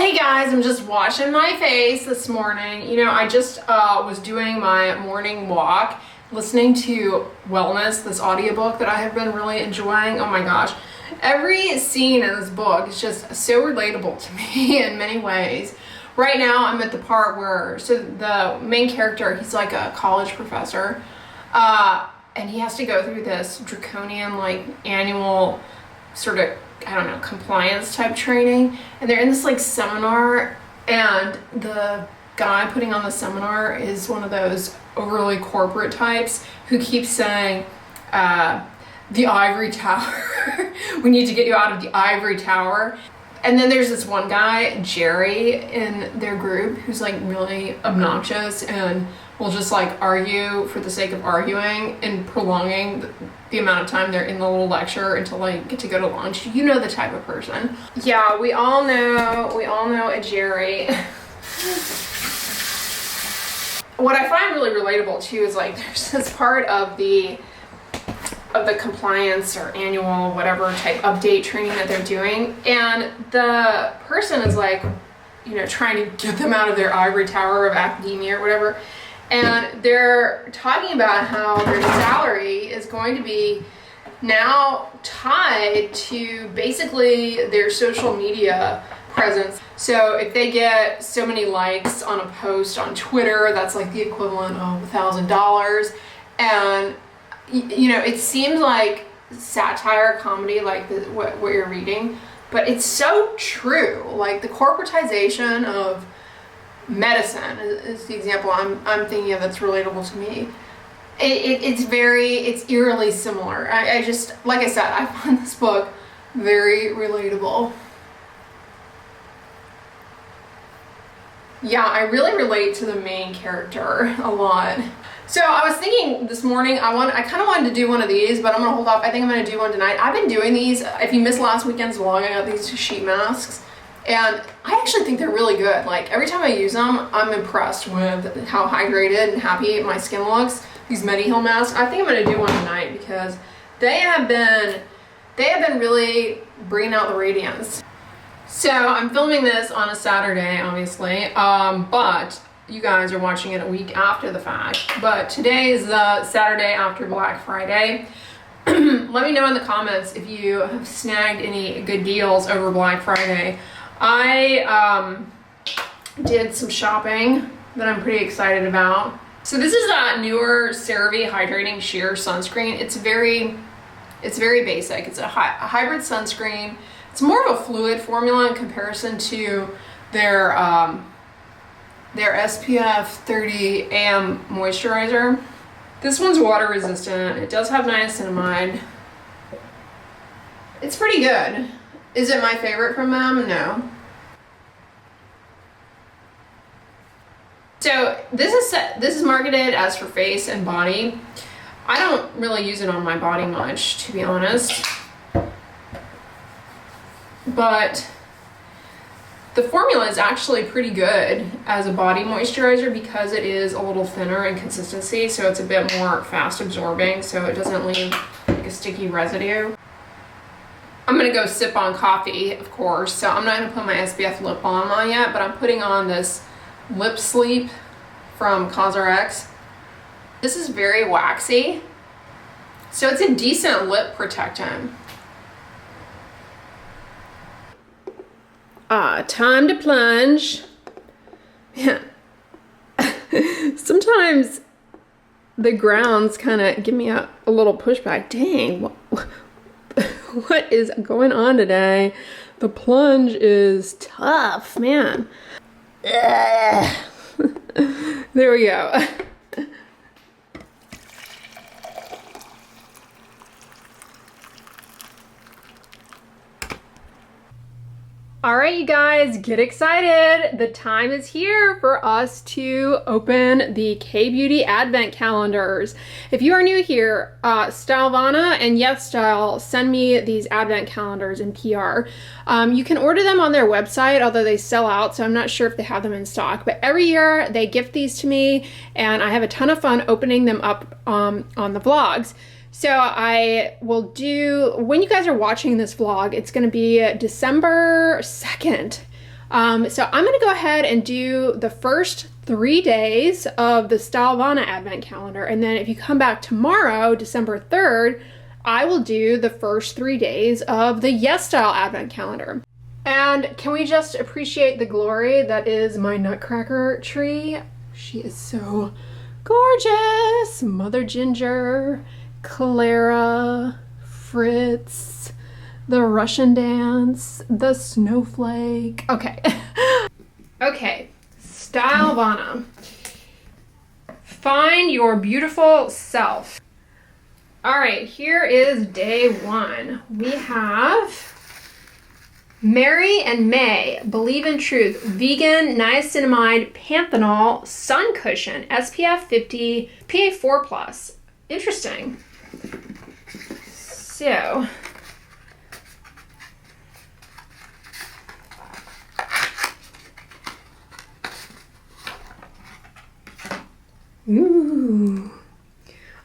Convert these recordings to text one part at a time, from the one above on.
Hey guys, I'm just washing my face this morning. You know, I just was doing my morning walk, listening to Wellness, this audiobook that I have been really enjoying. Oh my gosh. Every scene in this book is just so relatable to me in many ways. Right now, I'm at the part where, so the main character, he's like a college professor, and he has to go through this draconian, like, annual sort of, I don't know, compliance type training, and they're in this like seminar, and the guy putting on the seminar is one of those overly corporate types who keeps saying, the ivory tower. We need to get you out of the ivory tower. And then there's this one guy, Jerry, in their group who's like really obnoxious and will just like argue for the sake of arguing and prolonging the amount of time they're in the little lecture until they get to go to lunch. You know the type of person. Yeah, we all know a Jerry. What I find really relatable too is like there's this part of the compliance or annual whatever type update training that they're doing, and the person is like, you know, trying to get them out of their ivory tower of academia or whatever, and they're talking about how their salary is going to be now tied to basically their social media presence. So if they get so many likes on a post on Twitter, that's like the equivalent of $1,000. And you know, it seems like satire comedy, like what you're reading, but it's so true. Like the corporatization of medicine is the example I'm thinking of that's relatable to me. It's eerily similar. I just, like I said, I find this book very relatable. Yeah, I really relate to the main character a lot. So I was thinking this morning, I kind of wanted to do one of these, but I'm going to hold off. I think I'm going to do one tonight. I've been doing these. If you missed last weekend's vlog, I got these sheet masks, and I actually think they're really good. Like every time I use them, I'm impressed with how hydrated and happy my skin looks. These Mediheal masks. I think I'm going to do one tonight because they have been really bringing out the radiance. So I'm filming this on a Saturday, obviously, but you guys are watching it a week after the fact. But today is the Saturday after Black Friday. Let me know in the comments if you have snagged any good deals over Black Friday. I did some shopping that I'm pretty excited about. So this is a newer CeraVe Hydrating Sheer Sunscreen. It's very basic. It's a hybrid sunscreen. It's more of a fluid formula in comparison to their SPF 30 AM moisturizer. This one's water resistant. It does have niacinamide. It's pretty good. Is it my favorite from them? No. So this is marketed as for face and body. I don't really use it on my body much, to be honest. But the formula is actually pretty good as a body moisturizer because it is a little thinner in consistency, so it's a bit more fast absorbing, so it doesn't leave like a sticky residue. I'm gonna go sip on coffee, of course, so I'm not gonna put my SPF lip balm on yet, but I'm putting on this Lip Sleep from CosRX. This is very waxy, so it's a decent lip protectant. Time to plunge. Yeah. Sometimes the grounds kind of give me a little pushback. Dang, what is going on today? The plunge is tough, man. There we go. All right, you guys, get excited. The time is here for us to open the K-Beauty Advent calendars. If you are new here, Stylevana and YesStyle send me these Advent calendars in PR. You can order them on their website, although they sell out, so I'm not sure if they have them in stock. But every year they gift these to me, and I have a ton of fun opening them up on the vlogs. So I will do, when you guys are watching this vlog, it's going to be December 2nd. So I'm gonna go ahead and do the first 3 days of the Stylevana Advent Calendar, and then if you come back tomorrow, December 3rd, I will do the first 3 days of the Yes Style Advent Calendar. And can we just appreciate the glory that is my Nutcracker tree? She is so gorgeous. Mother Ginger, Clara, Fritz, the Russian dance, the snowflake. Okay. Okay, Stylevana. Find your beautiful self. All right, here is day 1. We have Mary and May, Believe in Truth, Vegan Niacinamide Panthenol Sun Cushion, SPF 50, PA 4+. Interesting. So, ooh.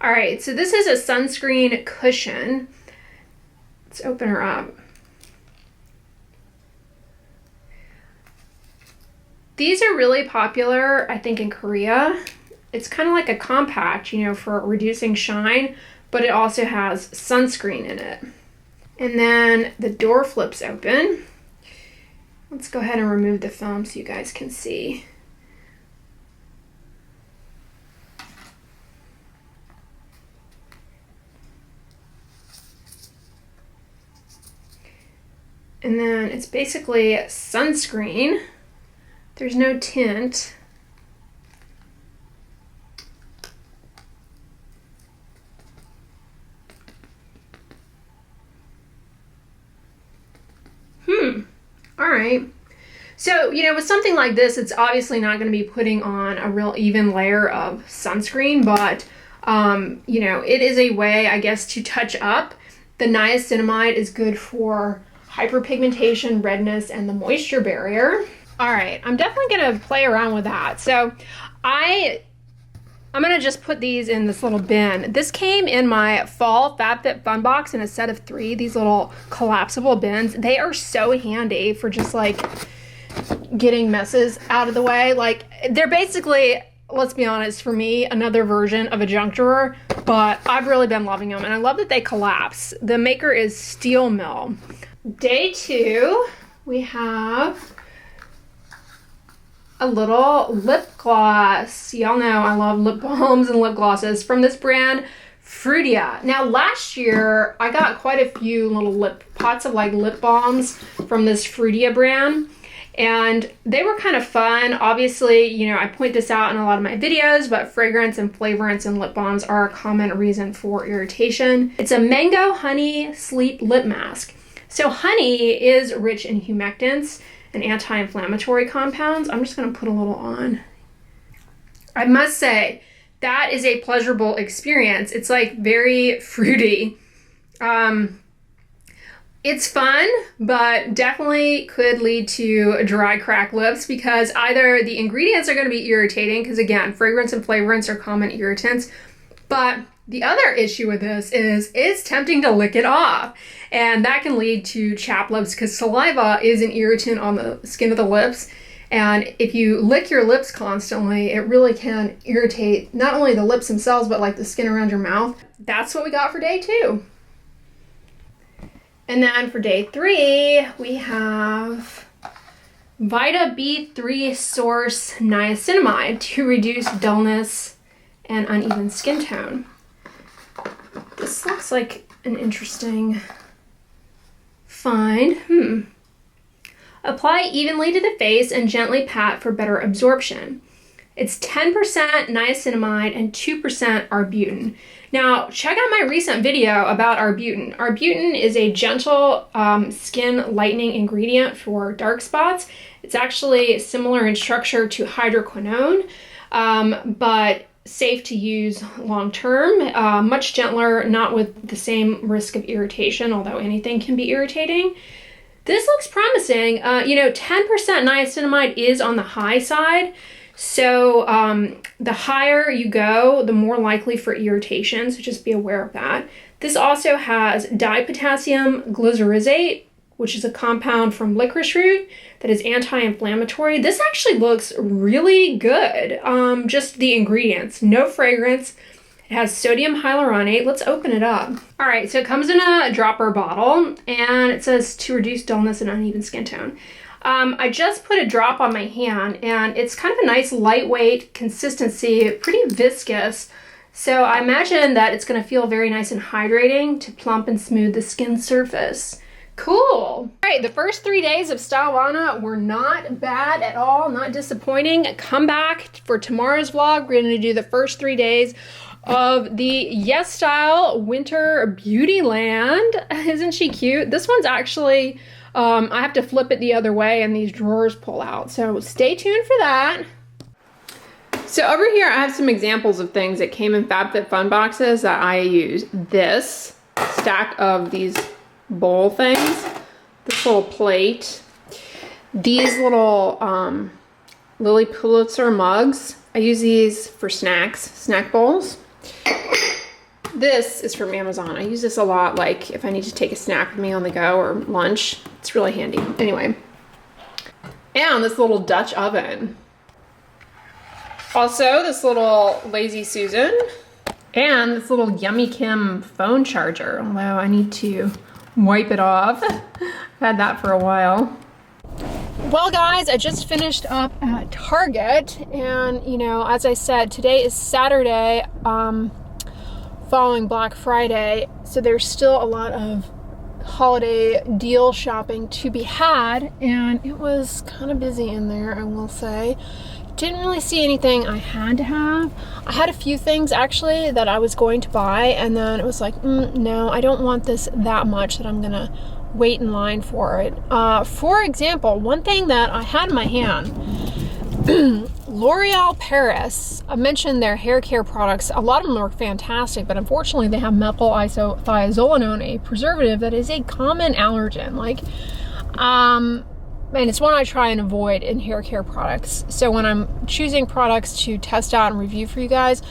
All right, so this is a sunscreen cushion. Let's open her up. These are really popular, I think, in Korea. It's kind of like a compact, you know, for reducing shine, but it also has sunscreen in it. And then the door flips open. Let's go ahead and remove the film so you guys can see. And then it's basically sunscreen. There's no tint. All right. So, you know, with something like this, it's obviously not going to be putting on a real even layer of sunscreen, but, you know, it is a way, I guess, to touch up. The niacinamide is good for hyperpigmentation, redness, and the moisture barrier. All right, I'm definitely going to play around with that. So I'm going to just put these in this little bin. This came in my fall FabFitFun box in a set of 3, these little collapsible bins. They are so handy for just like getting messes out of the way. Like, they're basically, let's be honest, for me, another version of a junk drawer, but I've really been loving them, and I love that they collapse. The maker is Steel Mill. Day 2, we have a little lip gloss. Y'all know I love lip balms and lip glosses from this brand, Fruitia. Now, last year, I got quite a few little pots of like lip balms from this Fruitia brand, and they were kind of fun. Obviously, you know, I point this out in a lot of my videos, but fragrance and flavorants and lip balms are a common reason for irritation. It's a mango honey sleep lip mask. So honey is rich in humectants and anti-inflammatory compounds. I'm just gonna put a little on. I must say, that is a pleasurable experience. It's like very fruity. It's fun, but definitely could lead to dry, cracked lips because either the ingredients are gonna be irritating, because again, fragrance and flavorants are common irritants, but the other issue with this is it's tempting to lick it off, and that can lead to chapped lips because saliva is an irritant on the skin of the lips, and if you lick your lips constantly, it really can irritate not only the lips themselves, but like the skin around your mouth. That's what we got for day 2. And then for day 3, we have Vita B3 Source Niacinamide to reduce dullness and uneven skin tone. This looks like an interesting find. Apply evenly to the face and gently pat for better absorption. It's 10% niacinamide and 2% arbutin. Now, check out my recent video about arbutin. Arbutin is a gentle skin lightening ingredient for dark spots. It's actually similar in structure to hydroquinone, but safe to use long term, much gentler, not with the same risk of irritation, although anything can be irritating. This looks promising. You know, 10% niacinamide is on the high side, so the higher you go, the more likely for irritation, so just be aware of that. This also has dipotassium glycyrrhizate, which is a compound from licorice root that is anti-inflammatory. This actually looks really good. Just the ingredients, no fragrance. It has sodium hyaluronate. Let's open it up. All right, so it comes in a dropper bottle and it says to reduce dullness and uneven skin tone. I just put a drop on my hand and it's kind of a nice lightweight consistency, pretty viscous. So I imagine that it's gonna feel very nice and hydrating to plump and smooth the skin surface. Cool. All right, the first 3 days of Stylevana were not bad at all, not disappointing. Come back for tomorrow's vlog. We're gonna do the first 3 days of the Yes Style Winter Beautyland. Isn't she cute? This one's actually, I have to flip it the other way and these drawers pull out. So stay tuned for that. So over here, I have some examples of things that came in FabFitFun boxes that I use. This stack of these bowl things, this little plate, these little Lily Pulitzer mugs. I use these for snacks, snack bowls. This is from Amazon. I use this a lot, like if I need to take a snack with me on the go or lunch. It's really handy. Anyway, and this little Dutch oven. Also, this little Lazy Susan and this little Yummy Kim phone charger, although I need to wipe it off. I've had that for a while. Well guys, I just finished up at Target and you know, as I said, today is Saturday following Black Friday, so there's still a lot of holiday deal shopping to be had and it was kind of busy in there, I will say. Didn't really see anything I had to have. I had a few things actually that I was going to buy and then it was like, no, I don't want this that much that I'm gonna wait in line for it. For example, one thing that I had in my hand, L'Oreal Paris. I mentioned their hair care products. A lot of them are fantastic, but unfortunately they have methyl isothiazolinone, a preservative that is a common allergen. Like, and it's one I try and avoid in hair care products. So when I'm choosing products to test out and review for you guys,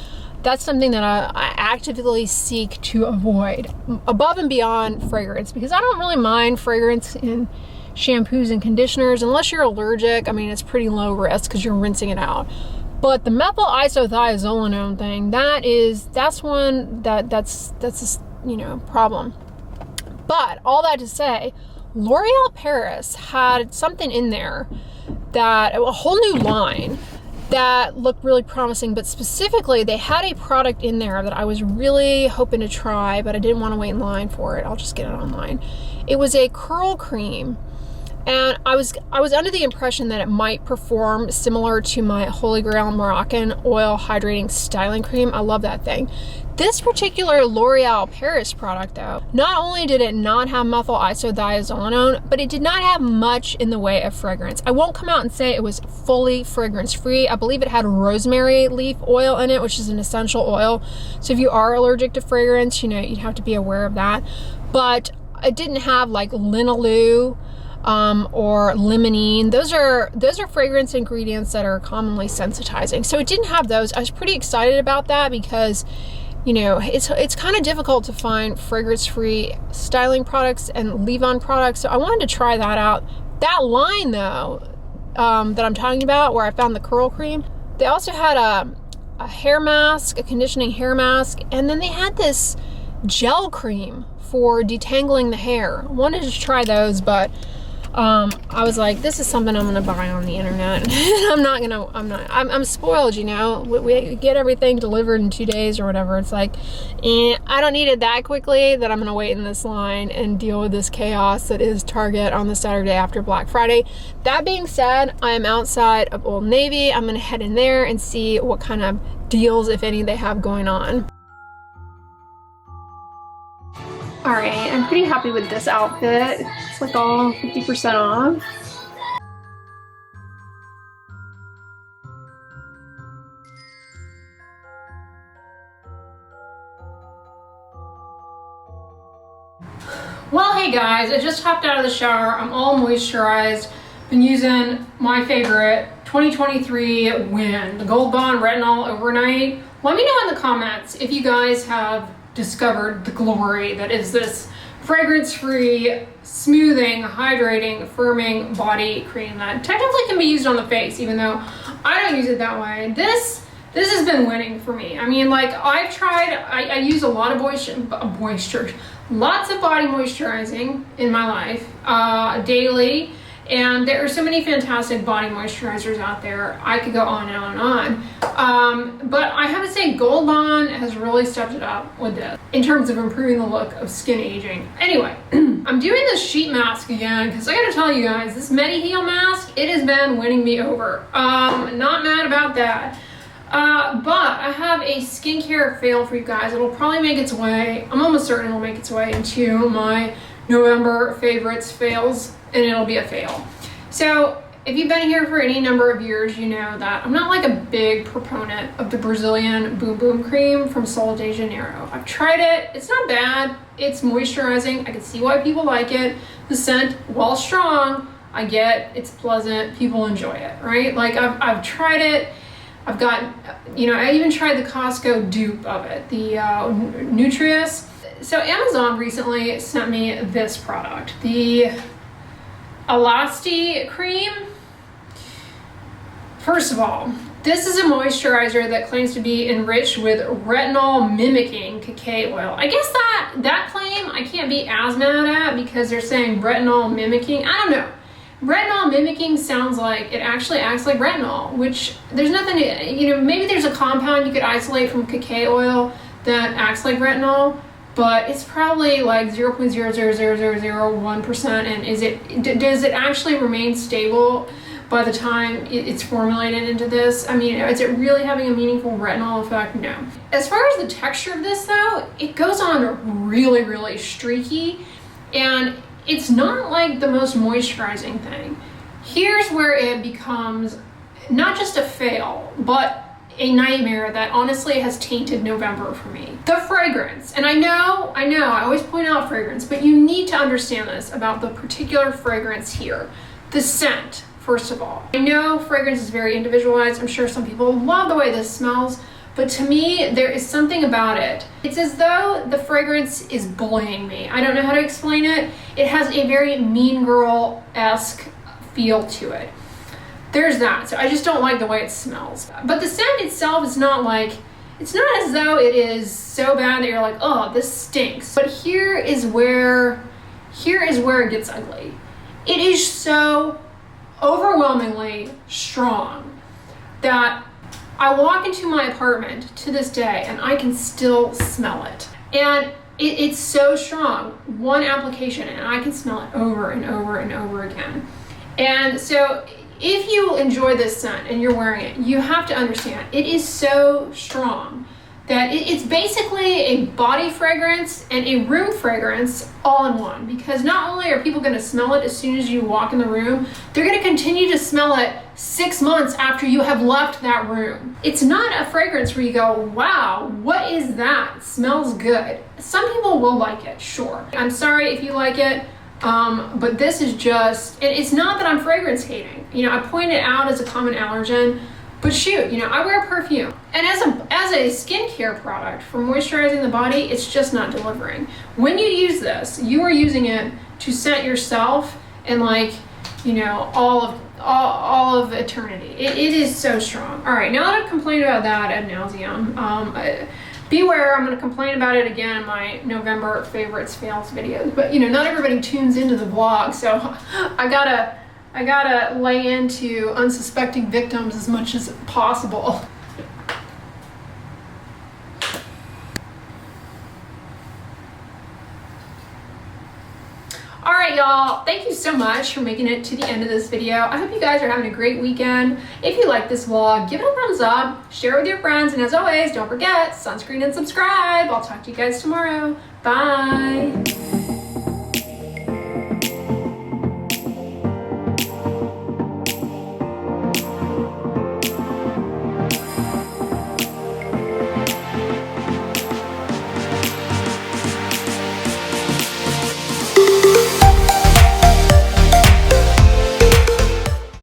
that's something that I actively seek to avoid above and beyond fragrance, because I don't really mind fragrance in shampoos and conditioners unless you're allergic. I mean, it's pretty low risk because you're rinsing it out. But the methyl isothiazolinone thing, that's one that's a, you know, problem. But all that to say, L'Oreal Paris had something in there that, a whole new line that looked really promising, but specifically they had a product in there that I was really hoping to try, but I didn't want to wait in line for it. I'll just get it online. It was a curl cream, and I was under the impression that it might perform similar to my Holy Grail Moroccan Oil Hydrating Styling Cream. I love that thing. This particular L'Oreal Paris product though, not only did it not have methyl isothiazolinone, but it did not have much in the way of fragrance. I won't come out and say it was fully fragrance free. I believe it had rosemary leaf oil in it, which is an essential oil. So if you are allergic to fragrance, you know, you'd have to be aware of that. But it didn't have like linalool or limonene. Those are fragrance ingredients that are commonly sensitizing. So it didn't have those. I was pretty excited about that because, you know, it's kind of difficult to find fragrance-free styling products and leave-on products. So I wanted to try that out. That line though, that I'm talking about, where I found the curl cream, they also had a hair mask, a conditioning hair mask, and then they had this gel cream for detangling the hair. I wanted to try those, but I was like, this is something I'm gonna buy on the internet. I'm spoiled, you know. We get everything delivered in 2 days or whatever. It's like, I don't need it that quickly that I'm gonna wait in this line and deal with this chaos that is Target on the Saturday after Black Friday. That being said, I am outside of Old Navy. I'm gonna head in there and see what kind of deals, if any, they have going on. All right, I'm pretty happy with this outfit. It's like all 50% off. Well, hey guys, I just hopped out of the shower. I'm all moisturized. Been using my favorite 2023 Win, the Gold Bond Retinol Overnight. Let me know in the comments if you guys have discovered the glory that is this fragrance-free, smoothing, hydrating, firming body cream that technically can be used on the face, even though I don't use it that way. This has been winning for me. I mean, like, I've tried, I use a lot of moisture, lots of body moisturizing in my life, daily. And there are so many fantastic body moisturizers out there. I could go on and on and on. But I have to say Gold Bond has really stepped it up with this in terms of improving the look of skin aging. Anyway, I'm doing this sheet mask again because I gotta tell you guys, this Mediheal mask, it has been winning me over. Not mad about that. But I have a skincare fail for you guys. It'll probably make its way, I'm almost certain it'll make its way into my November favorites fails, and it'll be a fail. So if you've been here for any number of years, you know that I'm not like a big proponent of the Brazilian Boom Boom cream from Sol de Janeiro. I've tried it, it's not bad, it's moisturizing, I can see why people like it. The scent, while strong, I get it's pleasant, people enjoy it, right? Like I've tried it, I've got, you know, I even tried the Costco dupe of it, the Nutrius. So Amazon recently sent me this product, the Elasti cream. First of all, this is a moisturizer that claims to be enriched with retinol mimicking cacao oil. I guess that claim I can't be as mad at because they're saying retinol mimicking. I don't know. Retinol mimicking sounds like it actually acts like retinol, which there's nothing, you know, maybe there's a compound you could isolate from cacao oil that acts like retinol, but it's probably like 0.00001%. And does it actually remain stable by the time it's formulated into this? I mean, is it really having a meaningful retinol effect? No. As far as the texture of this though, it goes on really, really streaky, and it's not like the most moisturizing thing. Here's where it becomes not just a fail, but a nightmare that honestly has tainted November for me. The fragrance, and I know, I always point out fragrance, but you need to understand this about the particular fragrance here. The scent, first of all. I know fragrance is very individualized. I'm sure some people love the way this smells, but to me, there is something about it. It's as though the fragrance is bullying me. I don't know how to explain it. It has a very Mean Girl-esque feel to it. There's that. So I just don't like the way it smells. But the scent itself is not like, it's not as though it is so bad that you're like, oh, this stinks. But here is where it gets ugly. It is so overwhelmingly strong that I walk into my apartment to this day and I can still smell it. And it's so strong. One application and I can smell it over and over and over again. And so if you enjoy this scent and you're wearing it, you have to understand it is so strong that it's basically a body fragrance and a room fragrance all in one, because not only are people going to smell it as soon as you walk in the room, they're going to continue to smell it 6 months after you have left that room. It's not a fragrance where you go, wow, what is that? It smells good. Some people will like it, sure. I'm sorry if you like it. But this is just, and it's not that I'm fragrance hating. You know, I point it out as a common allergen, but shoot, you know, I wear perfume. And as a skincare product for moisturizing the body, it's just not delivering. When you use this, you are using it to scent yourself and, like, you know, all of eternity. It is so strong. All right, now that I've complained about that ad nauseum, beware, I'm going to complain about it again in my November favorites fails videos. But you know, not everybody tunes into the vlog, so I gotta lay into unsuspecting victims as much as possible. All right, y'all, thank you so much for making it to the end of this video. I hope you guys are having a great weekend. If you like this vlog, give it a thumbs up, share it with your friends, and as always, don't forget, sunscreen and subscribe. I'll talk to you guys tomorrow. Bye.